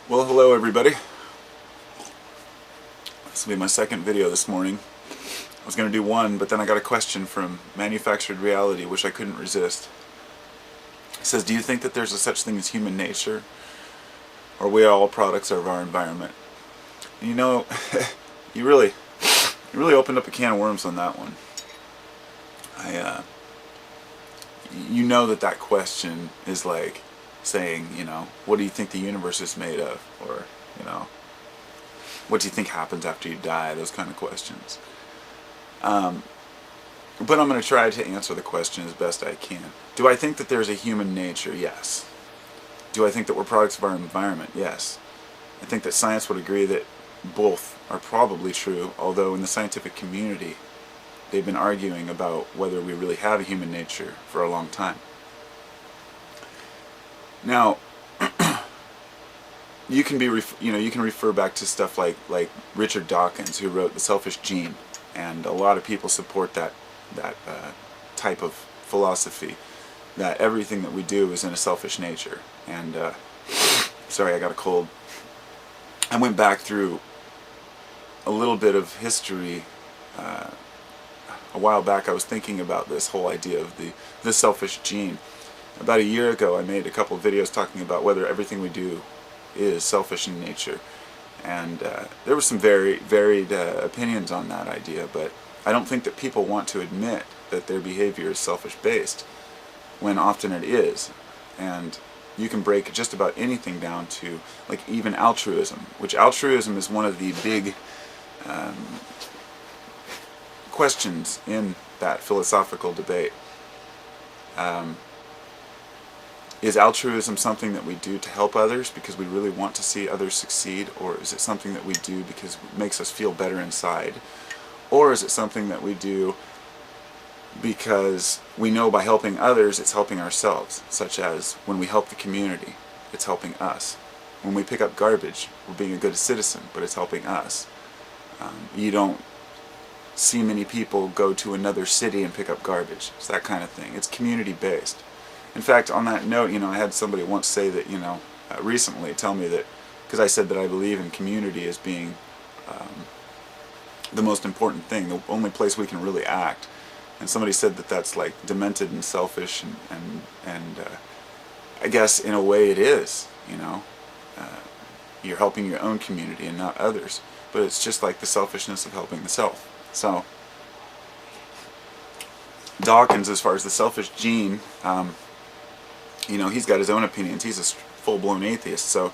Well, hello everybody. This will be my second video this morning. I was going to do one, but then I got a question from Manufactured Reality, which I couldn't resist. It says, do you think that there's a such thing as human nature? Or are we all products of our environment? And you know, you really opened up a can of worms on that one. You know that question is like saying, what do you think the universe is made of? Or, what do you think happens after you die? Those kind of questions. But I'm going to try to answer the question as best I can. Do I think that there's a human nature? Yes. Do I think that we're products of our environment? Yes. I think that science would agree that both are probably true, although in the scientific community they've been arguing about whether we really have a human nature for a long time. Now, you can refer back to stuff like Richard Dawkins, who wrote The Selfish Gene, and a lot of people support that type of philosophy, that everything that we do is in a selfish nature. And sorry, I got a cold. I went back through a little bit of history. A while back I was thinking about this whole idea of the selfish gene. About a year ago I made a couple of videos talking about whether everything we do is selfish in nature, and there were some very varied opinions on that idea, but I don't think that people want to admit that their behavior is selfish based, when often it is. And you can break just about anything down to like even altruism, which altruism is one of the big questions in that philosophical debate. Is altruism something that we do to help others because we really want to see others succeed, or is it something that we do because it makes us feel better inside? Or is it something that we do because we know by helping others it's helping ourselves, such as when we help the community, it's helping us. When we pick up garbage, we're being a good citizen, but it's helping us. You don't see many people go to another city and pick up garbage. It's that kind of thing. It's community based. In fact, on that note, I had somebody once say that, recently tell me that, because I said that I believe in community as being the most important thing, the only place we can really act. And somebody said that that's like demented and selfish, and I guess in a way it is, you're helping your own community and not others. But it's just like the selfishness of helping the self. So, Dawkins, as far as the selfish gene, he's got his own opinions. He's a full-blown atheist, so,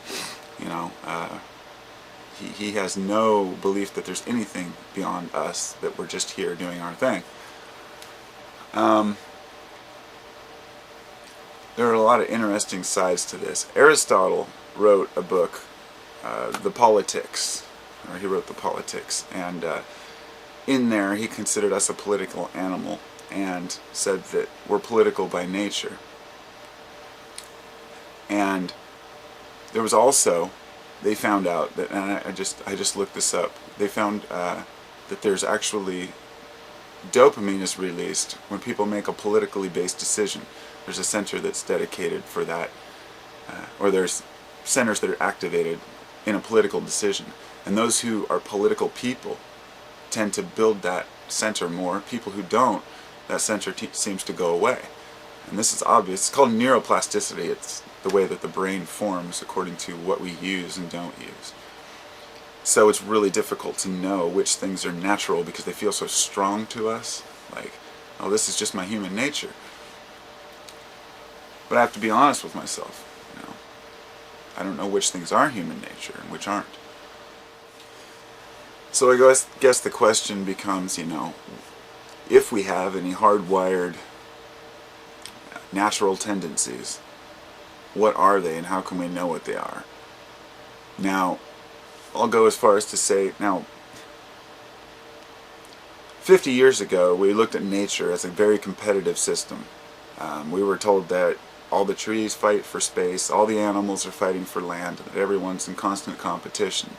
he has no belief that there's anything beyond us, that we're just here doing our thing. There are a lot of interesting sides to this. Aristotle wrote a book, The Politics, or he wrote The Politics, and in there he considered us a political animal and said that we're political by nature. And there was also, they found out that, and I just looked this up, they found that there's actually, dopamine is released when people make a politically based decision. There's a center that's dedicated for that, or there's centers that are activated in a political decision. And those who are political people tend to build that center more. People who don't, that center seems to go away. And this is obvious. It's called neuroplasticity. It's the way that the brain forms according to what we use and don't use. So it's really difficult to know which things are natural because they feel so strong to us. Like, oh, this is just my human nature. But I have to be honest with myself. I don't know which things are human nature and which aren't. So I guess the question becomes, if we have any hardwired natural tendencies, what are they and how can we know what they are? Now, I'll go as far as to say, 50 years ago we looked at nature as a very competitive system. We were told that all the trees fight for space, all the animals are fighting for land, that everyone's in constant competition,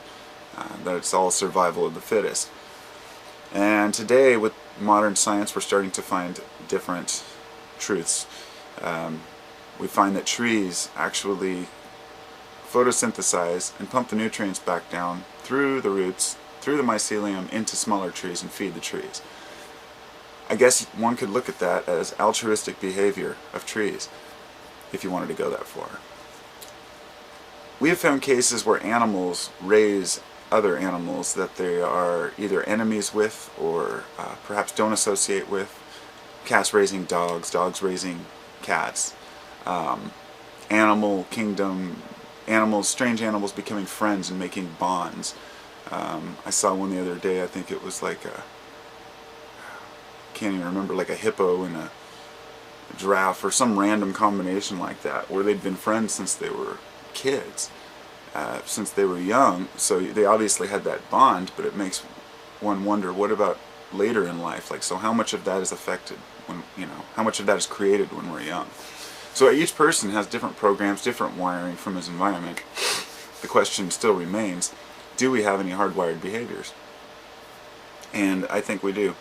that it's all survival of the fittest. And today, with modern science, we're starting to find different truths. We find that trees actually photosynthesize, and pump the nutrients back down through the roots, through the mycelium, into smaller trees and feed the trees. I guess one could look at that as altruistic behavior of trees, if you wanted to go that far. We have found cases where animals raise other animals that they are either enemies with or perhaps don't associate with. Cats raising dogs, dogs raising cats. Animal kingdom, animals, strange animals becoming friends and making bonds. I saw one the other day, I think it was like a, can't even remember, like a hippo and a giraffe or some random combination like that, where they'd been friends since they were kids, since they were young, so they obviously had that bond, but it makes one wonder, what about later in life? Like, so how much of that is affected when, how much of that is created when we're young? So each person has different programs, different wiring from his environment. The question still remains, do we have any hardwired behaviors? And I think we do.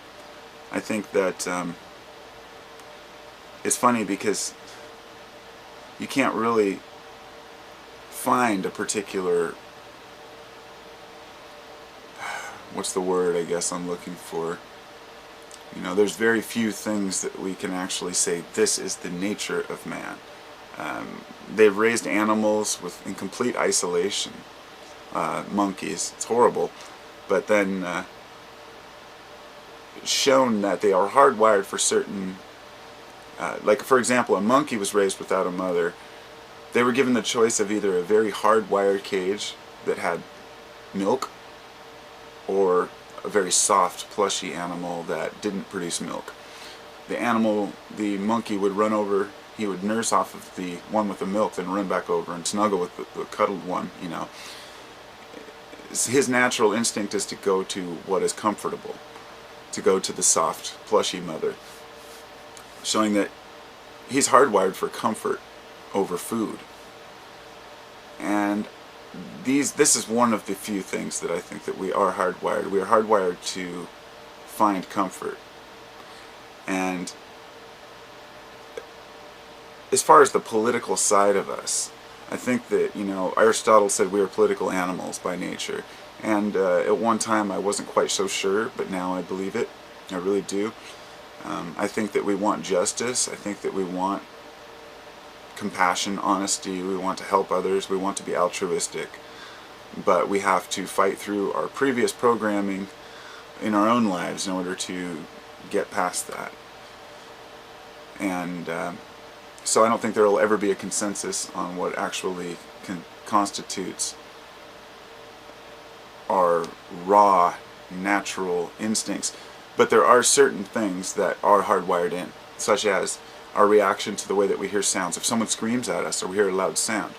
I think that it's funny because you can't really find a particular, what's the word I guess I'm looking for? There's very few things that we can actually say this is the nature of man. They've raised animals in complete isolation. Monkeys, it's horrible, but then shown that they are hardwired for certain, like for example, a monkey was raised without a mother. They were given the choice of either a very hardwired cage that had milk or a very soft, plushy animal that didn't produce milk. The monkey would run over, he would nurse off of the one with the milk, then run back over and snuggle with the cuddled one, His natural instinct is to go to what is comfortable, to go to the soft, plushy mother, showing that he's hardwired for comfort over food. And this is one of the few things that I think that we are hardwired. We are hardwired to find comfort. And as far as the political side of us, I think that, Aristotle said we are political animals by nature. And at one time I wasn't quite so sure, but now I believe it. I really do. I think that we want justice. I think that we want compassion, honesty. We want to help others. We want to be altruistic. But we have to fight through our previous programming in our own lives in order to get past that. And so I don't think there will ever be a consensus on what actually constitutes our raw, natural instincts. But there are certain things that are hardwired in, such as our reaction to the way that we hear sounds. If someone screams at us or we hear a loud sound,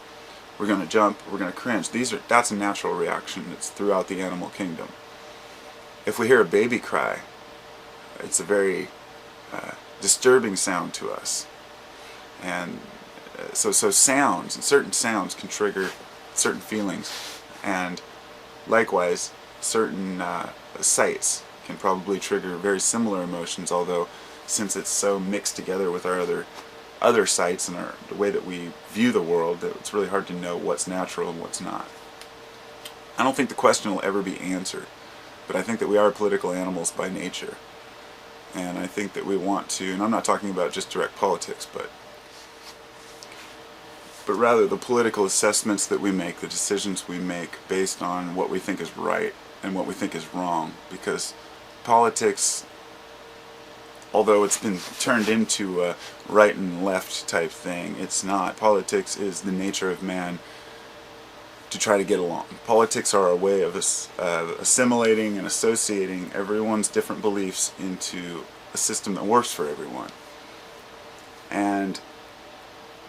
we're going to jump, we're going to cringe. That's a natural reaction that's throughout the animal kingdom. If we hear a baby cry, it's a very disturbing sound to us. And so sounds, and certain sounds can trigger certain feelings. And likewise, certain sights can probably trigger very similar emotions, although since it's so mixed together with our other sights and the way that we view the world, that it's really hard to know what's natural and what's not. I don't think the question will ever be answered, but I think that we are political animals by nature. And I think that we want to, and I'm not talking about just direct politics, but rather the political assessments that we make, the decisions we make based on what we think is right and what we think is wrong. Because politics, although it's been turned into a right and left type thing, it's not. Politics is the nature of man to try to get along. Politics are a way of assimilating and associating everyone's different beliefs into a system that works for everyone. And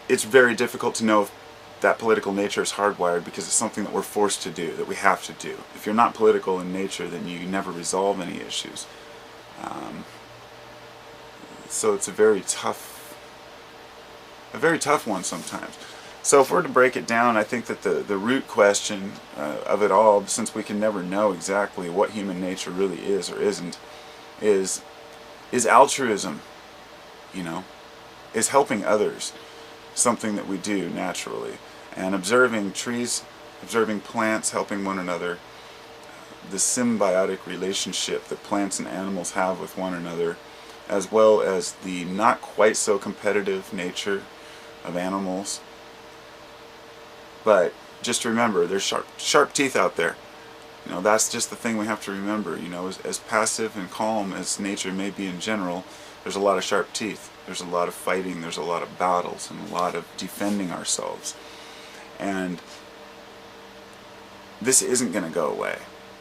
it's very difficult to know if that political nature is hardwired, because it's something that we're forced to do, that we have to do. If you're not political in nature, then you never resolve any issues. So it's a very tough one sometimes. So if we're to break it down, I think that the root question of it all, since we can never know exactly what human nature really is or isn't, is altruism, is helping others something that we do naturally. And observing trees, observing plants helping one another, the symbiotic relationship that plants and animals have with one another, as well as the not quite so competitive nature of animals. But just remember, there's sharp teeth out there. You know, that's just the thing we have to remember. You know, as passive and calm as nature may be in general, there's a lot of sharp teeth. There's a lot of fighting, there's a lot of battles, and a lot of defending ourselves. And this isn't going to go away.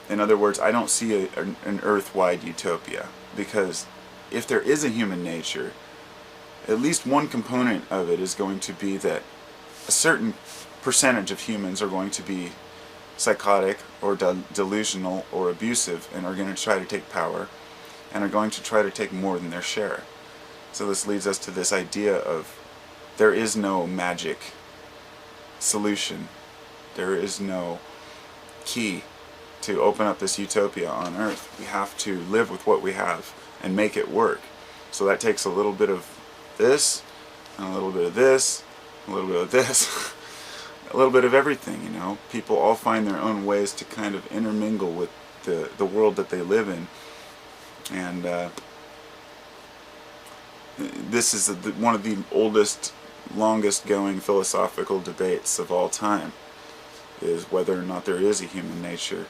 In other words, I don't see an earth-wide utopia, because if there is a human nature, at least one component of it is going to be that a certain percentage of humans are going to be psychotic or delusional or abusive and are going to try to take power and are going to try to take more than their share. So this leads us to this idea of there is no magic solution. There is no key to open up this utopia on Earth. We have to live with what we have and make it work. So that takes a little bit of this, and a little bit of this, a little bit of this, a little bit of everything, you know. People all find their own ways to kind of intermingle with the world that they live in. And this is one of the oldest, longest going philosophical debates of all time, is whether or not there is a human nature.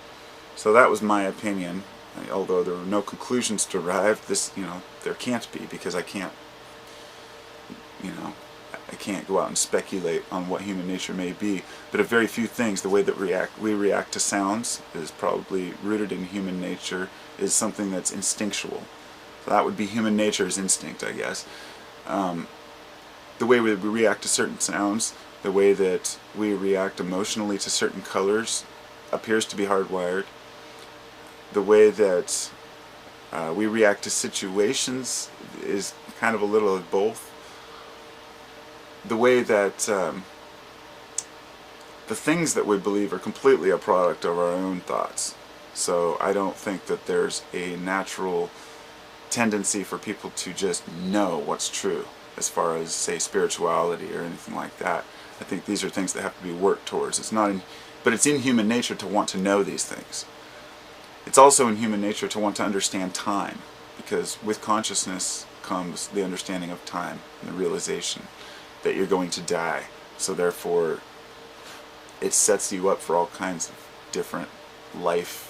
So that was my opinion, although there were no conclusions derived. This, you know, there can't be, because I can't go out and speculate on what human nature may be. But of very few things, the way that we react to sounds is probably rooted in human nature, is something that's instinctual. So that would be human nature's instinct, I guess. The way we react to certain sounds, the way that we react emotionally to certain colors appears to be hardwired. The way that we react to situations is kind of a little of both. The way that the things that we believe are completely a product of our own thoughts. So I don't think that there's a natural tendency for people to just know what's true as far as, say, spirituality or anything like that. I think these are things that have to be worked towards. But it's in human nature to want to know these things. It's also in human nature to want to understand time, because with consciousness comes the understanding of time and the realization that you're going to die. So therefore, it sets you up for all kinds of different life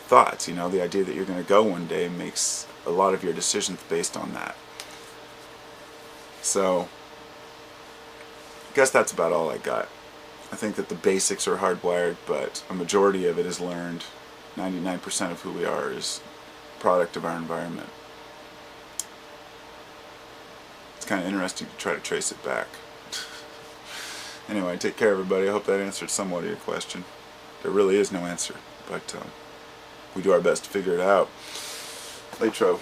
thoughts. You know, the idea that you're going to go one day makes a lot of your decisions based on that. So, I guess that's about all I got. I think that the basics are hardwired, but a majority of it is learned. 99% of who we are is a product of our environment. It's kind of interesting to try to trace it back. Anyway, take care, everybody. I hope that answered somewhat of your question. There really is no answer, but we do our best to figure it out. Latro.